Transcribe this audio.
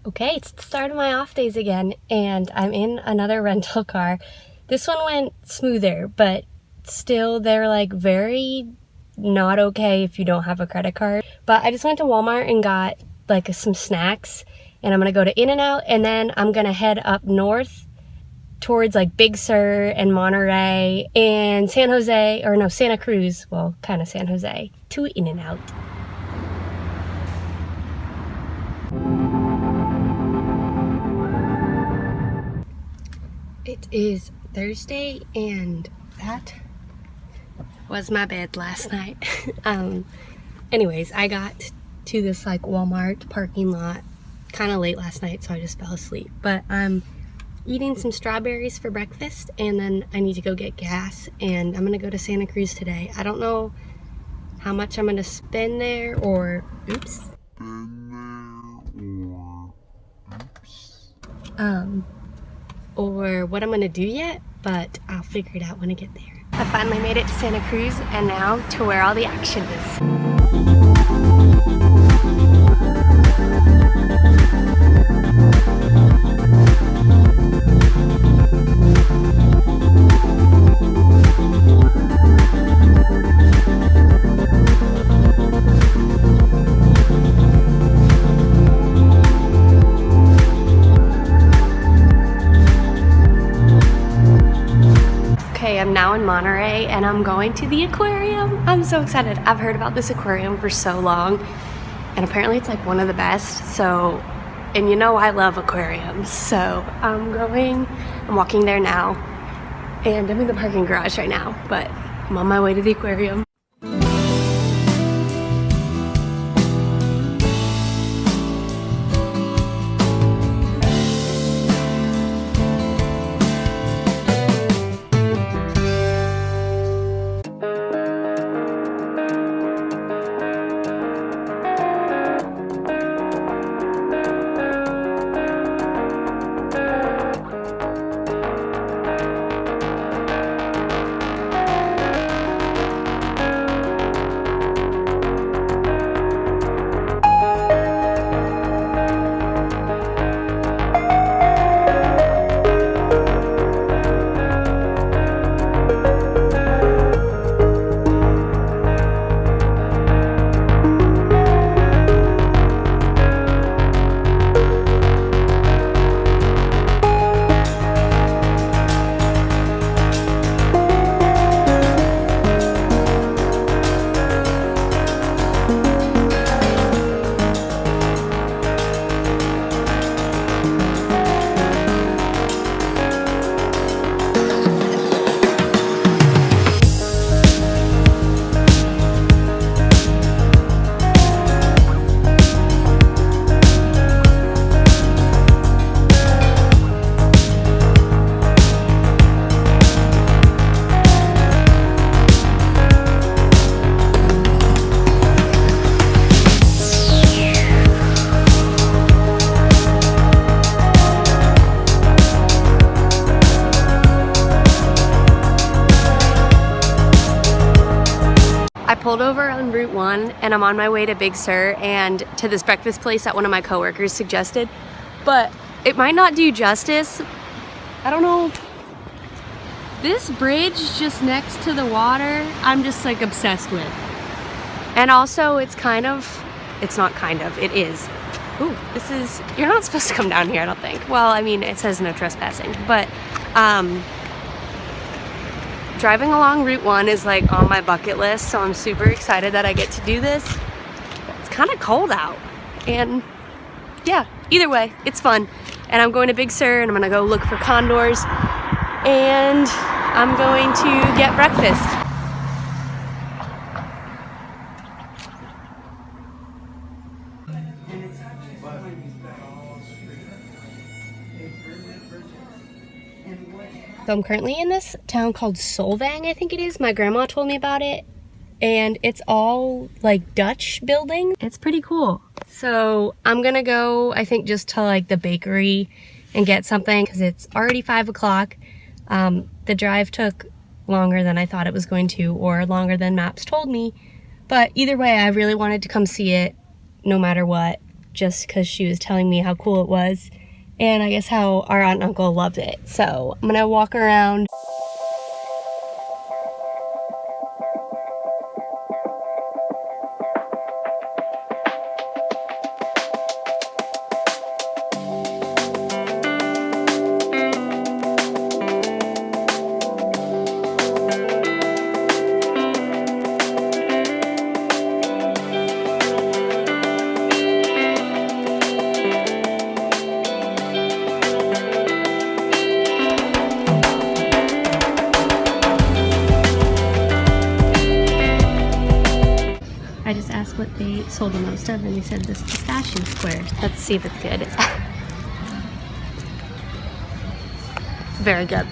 Okay, it's the start of my off days again, and I'm in another rental car. This one went smoother, but still they're like very not okay if you don't have a credit card. But I just went to Walmart and got like some snacks, and I'm gonna go to In-N-Out, and then I'm gonna head up north towards like Big Sur and Monterey and Santa Cruz, well, kind of San Jose, to In-N-Out. It is Thursday, and that was my bed last night. Anyways, I got to this like Walmart parking lot kind of late last night, so I just fell asleep. But I'm eating some strawberries for breakfast, and then I need to go get gas, and I'm gonna go to Santa Cruz today. I don't know how much I'm gonna spend there, or or what I'm gonna do yet, but I'll figure it out when I get there. I finally made it to Santa Cruz, and now to where all the action is. I'm now in Monterey, and I'm going to the aquarium. I'm so excited. I've heard about this aquarium for so long, and apparently it's like one of the best. So, and you know I love aquariums, so I'm walking there now, and I'm in the parking garage right now, but I'm on my way to the aquarium. I pulled over on Route 1, and I'm on my way to Big Sur and to this breakfast place that one of my coworkers suggested, but it might not do justice. I don't know. This bridge just next to the water, I'm just like obsessed with. And also it is. Ooh, you're not supposed to come down here, I don't think. Well, I mean, it says no trespassing, but driving along Route 1 is like on my bucket list, so I'm super excited that I get to do this. It's kind of cold out, and yeah, either way, it's fun. And I'm going to Big Sur, and I'm gonna go look for condors, and I'm going to get breakfast. So I'm currently in this town called Solvang, I think it is. My grandma told me about it, and it's all like Dutch buildings. It's pretty cool. So I'm gonna go, I think, just to like the bakery and get something because it's already 5 o'clock. The drive took longer than I thought it was going to, or longer than maps told me. But either way, I really wanted to come see it no matter what, just because she was telling me how cool it was, and I guess how our aunt and uncle loved it. So I'm gonna walk around. I just asked what they sold the most of, and they said this pistachio square. Let's see if it's good. Very good.